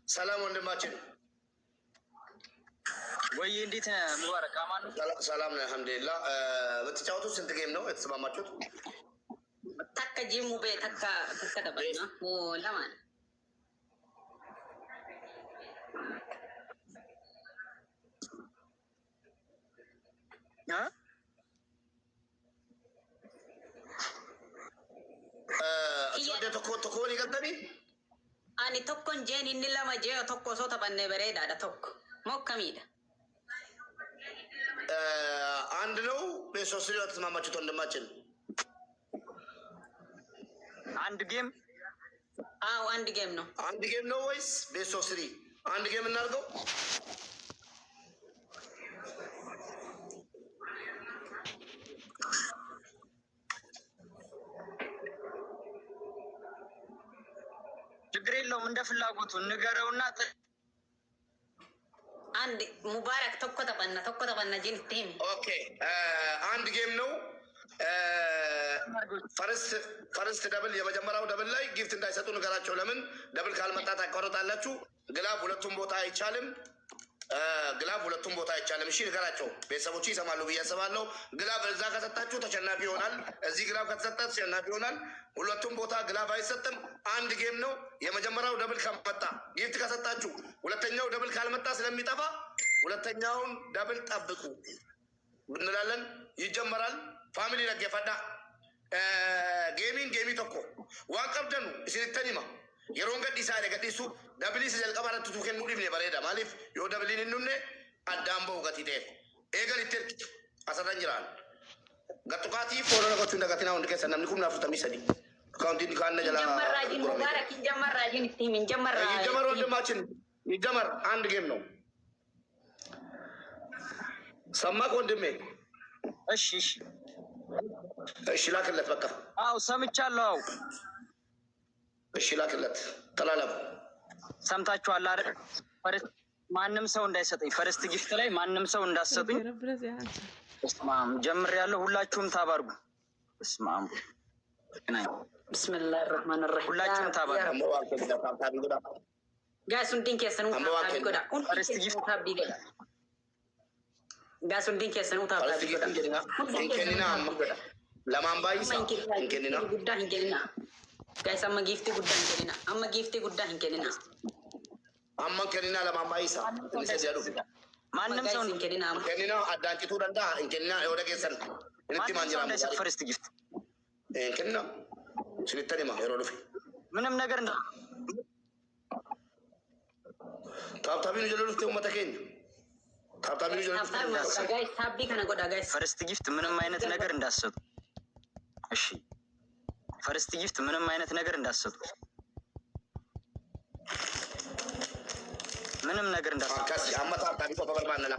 ሰላም ወንድማችን ወይ እንዴት ነህ? ሙባረክ አማን ነው። ሰላም ነው አልሐምዱሊላህ። በተጫወቱት ስንት ጌም ነው የተስማማችሁት? ተከ ጂሙ በ ተከ ተበና ለማን Soodde tokko ni gattani? Ani tokkon jeen inni lama jee tokko soo taphanne bareedaadha tokko mokkamiidha. አንድ ነው በሶስት ነው ተስማማችሁት ወንድማችን? አንድ ጌም? አዎ አንድ ጌም ነው። አንድ ጌም ነው ወይስ በሶስት ነው? አንድ ጌም እናድርገው። ችግር የለውም እንደ ፍላጎቱ ንገረውና አንድ ሙባረክ ተኮ ተበና ጂን ቲም ኦኬ አንድ ጌም ነው። ፈርስት ደብል የመጀመሪያው ደብል ላይ ጊፍት እንዳይሰጡ ንገራቸው። ለምን ደብል ካልመጣ ታቋርጣላችሁ። ግላብ ሁለቱም ቦታ አይቻልም። እሺ ንገራቸው። ቤተሰቦቹ ይሰማሉ ብዬ አስባለሁ። ግላብ እዛ ከሰጣችሁ ተሸናፊ ይሆናል። እዚህ ግላብ ከተሰጣ ተሸናፊ ይሆናል። ሁለቱም ቦታ ግላብ አይሰጥም። አንድ ጌም ነው። የመጀመሪያው ደብል ከመጣ ጊፍት ከሰጣችሁ፣ ሁለተኛው ደብል ካልመጣ ስለሚጠፋ ሁለተኛውን ደብል ጠብቁ እንላለን። ይጀመራል። ፋሚሊ ነጌፈዳ ጌሚ ተኮ ዋንቀብደኑ እስንተኒማ የሮን ገዲሳ ገዲሱ ደብሊስ ጀልቀባረት ቱከን ሙዲም ለበረዳ ማሊፍ ዮ ደብሊን እንነ አዳምቦ ገቲቴ ኤገል ይተርክ አሰራንጅራን ገጥቃቲ ፎሎ ነገቱ እንደገቲና ወንድ ከሰናም ንኩም ናፍታ ሚሰዲ አካውንቲን ካነ ጀላ ጀመራጂ ሙባረክ ጀመራጂ ቲም ይጀመር ወንድማችን ይጀመር። አንድ ጌም ነው። ሰማክ ወንድሜ? እሺ ላክለት በቃ። አው ሰምቻለሁ። እሺ ላክለት። ተላላም ሰምታችኋል አይደል? ማንም ሰው እንዳይሰጠኝ ፈርስት ጊፍት ላይ ማንም ሰው እንዳሰጡኝ። እስማም ጀምሬያለሁ። ሁላችሁም ታባርጉ። እስማም ቢስሚላሂ ረህማን ረሂም ሁላችሁም ታባርጉ። ጋሱን ዲንክ ያሰኑ ታቢጎዳ ፈርስት ጊፍት ታቢጎዳ ጋሱን ዲንክ ያሰኑ ታቢጎዳ እንከኒና ለማንባይሳ እንከኒና ጉዳ እንከኒና ጋይስ አማ ጊፍቲ ጉዳ እንከኒና አማ ጊፍቲ ጉዳ እንከኒና አማ እንከኒና ለማንባይሳ እንሰዲያዱ ማንም ሰው እንከኒና አዳንቂቱ ደንዳ እንከኒና ወደገሰን እንት ማንጀራ ነው ፈርስት ጊፍት እንከኒና ስለተኒማ ሄሮሉፊ ምንም ነገር እንደ ታብታቢኑ ጀለሉት ተመተከኝ ታብታቢኑ ጀለሉት ጋይስ ታቢ ከነ ጎዳ ጋይስ ፈርስት ጊፍት ምንም አይነት ነገር እንዳሰጡ። እሺ ፈርስት ጊፍት ምንም አይነት ነገር እንዳሰጡ። ምንም ነገር እንዳሰጡ። አመታ ታቢ ተበርባነላ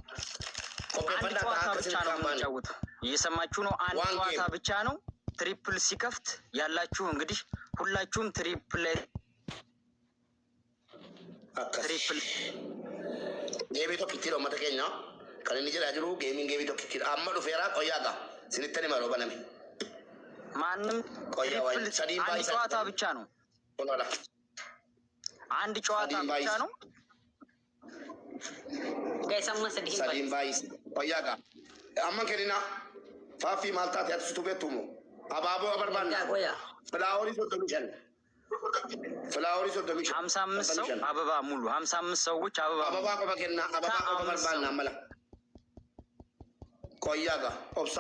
አንድ ጨዋታ ብቻ ነው የሚጫወተው። እየሰማችሁ ነው። አንድ ጨዋታ ብቻ ነው። ትሪፕል ሲከፍት ያላችሁ እንግዲህ ሁላችሁም ትሪፕል ጌሚቶ ኪቲሎ መተከኛ ከነኒ ጀራጅሩ ጌሚንግ ጌሚቶ ኪቲሎ አመዱ ፌራ ቆያጋ ሲንተኒ ማሮ በነሚ ማንም ቆያዋይ ሰዲም ባይ ጨዋታ ብቻ ነው። ሆኖላ አንድ ጨዋታ ብቻ ነው። ጋይሳማ ሰዲም ባይ ቆያጋ አመን ከኒና ፋፊ ማልታት ያትስቱ ቤቱሞ አባቦ አበርባና ቆያ ፍላወሪ ሶደሚሸን ፍላወሪ ሶደሚሸን 55 ሰው አበባ ሙሉ 55 ሰዎች አበባ ቆበከና አበባ ቆበርባና አመላ ቆያጋ ኦብሳ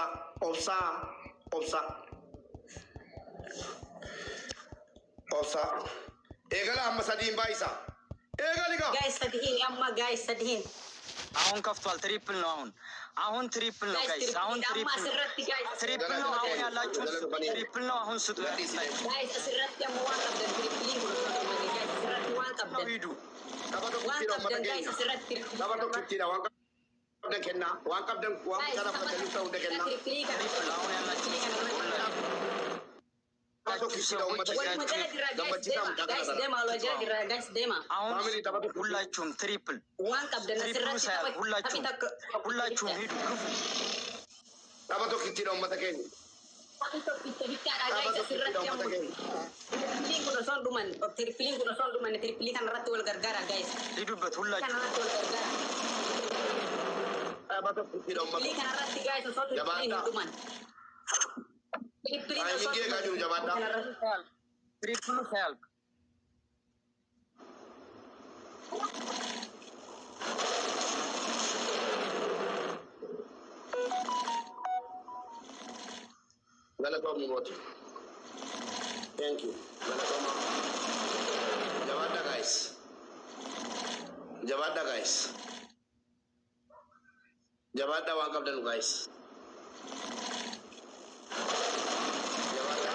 ኤገላ አመሳዲን ባይሳ ኤገሊጋ ጋይስ ሰዲን ያማ ጋይስ ሰዲን አሁን ከፍቷል። ትሪፕል ነው አሁን ትሪፕል ነው ጋይስ። አሁን ትሪፕል ነው አሁን ያላችሁ ትሪፕል ነው አሁን ስጡ ጋይስ ስረት ደሞ ዋን ቀብደን ትሪፕል ጋይስ ስረት ዋን ቀብደን ሂዱ ዋን ቀብደን ጋይስ ስረት ትሪፕል ዋን ከና ዋን ቀብደን ዋን ተራፈተ ልተው ደገና ትሪፕል አሁን ያላችሁ ሁላችሁም ትሪፕል ሁላችሁም ሂዱ። ታባቶ ኪቲ ነው መተከኝ ሂዱበት ሁላችሁ ትሪፕሉ ሳያልቅ Galatoma Moti. Thank you. Galatoma. Jawada guys. Jawada guys. Jawada one captain guys. Jawada.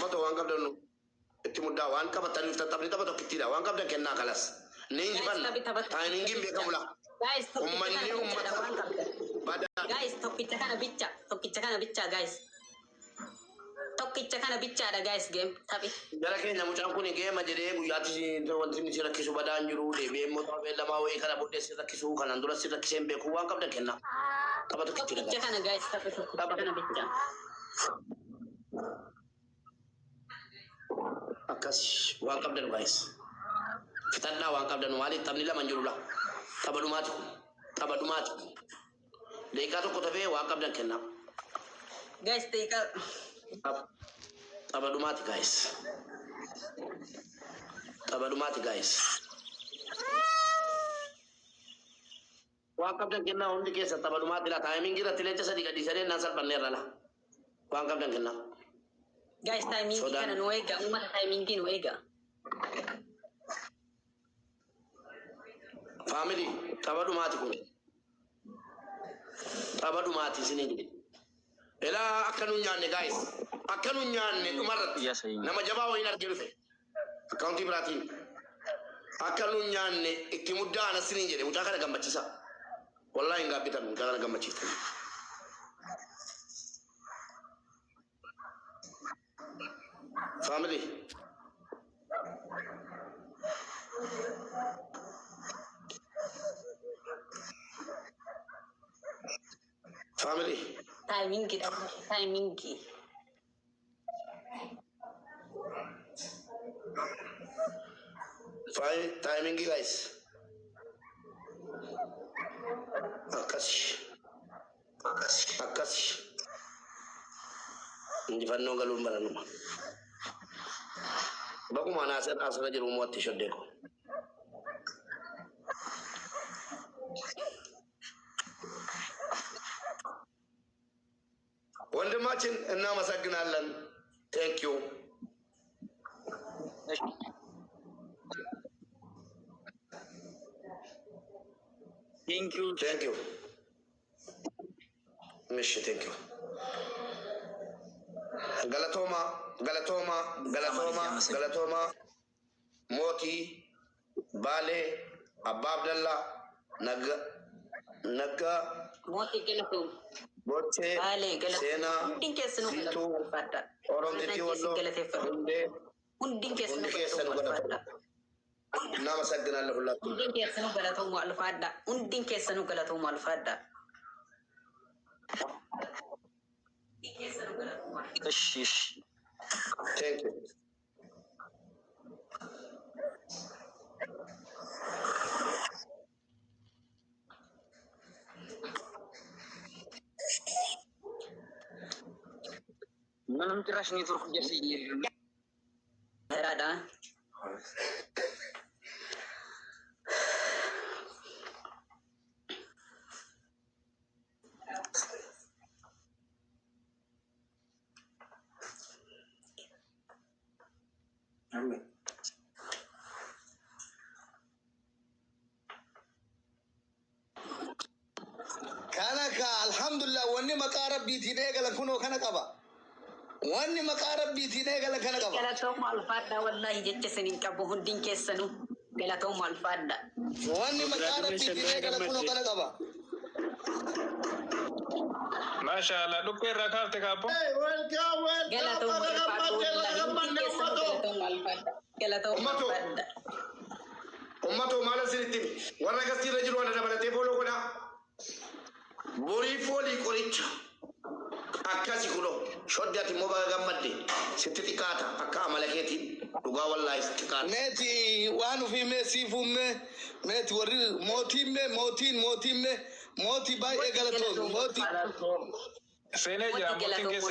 Moto one captain. Itimuda one captain. Tapi tabat okitida one captain kenna kalas. Ningi ban. Ningi bekamula. Guys, guys, tokkicha kana bicha, guys. Tokkicha kana bicha ada guys game, tapi. Jara kenya mucam kuni game aja deh, buyati si wanti ni sira kisu badan juru deh, be moto be lama we kana bude sira kisu kana ndura sira kisembe ku wangkap dan kena. Apa tu tokkicha kana guys, tapi tokkicha kana bicha. Akas wangkap dan guys. Kita dah wangkap dan wali tamnila manjurulah. Tabadumat. Deka tu kota be wangkap dan kena. Guys, deka. Tabadumat guys. Wangkap dan kena undi kesa tabadumat ila timing kita tilecha sedika di sana nasal panera lah. Wangkap dan kena. Guys, timing kita nuega, umat timing kita nuega. Family, tabadumat kun. Tabadumat sini jadi. Ela akanu nyanne guys. Akanu nyanne umarat. Nama jabawa ina gerufe. Accounti berarti. Akanu nyanne ikimudana sini jadi. Utakara gambachisa. Wallahi enggak bitan, utakara gambachisa. Family. Family. Timing kita. Timing guys. Akas. Hindi pa nung galumba na naman. Bago manasat asa na dyan umuat t-shirt deko. ወንድማችን እናመሰግናለን። Thank you. እሺ thank you. ገለቶማ ሞቲ ባሌ አባ አብደላ ነጋ ሞቲ ገለቶ Boche, Sena, Situ, Orang Titi Wado, Unding kesenu galata. Nama sagna Allah. Unding kesenu galata mu alfada. Thank you. ምንም ጭራሽ ኔትወርክ እያሰየኝ ራዳ kanaka alhamdulillah wani maqarab biti ne gala kuno kana qaba wani maqarab biti ne gala kana qaba gala to mal fadda wallahi jecce senin qabo hundin kessanu gala to mal fadda wani maqarab biti ne gala kuno kana qaba mashallah dukko rakarte kapo gala to mal fadda gala to mal fadda ummato mala sinitti warra gasti rajul wala dabalate bolo koda bori foli koricha akkasi kuno shoddati mo baga gammadde sitti xiqqaata akka amalakeeti dhugaa wallahi xiqqaata meti wanu fi mesi fumme meti warri mootiin moti bay egalato moti Sene jira motin kese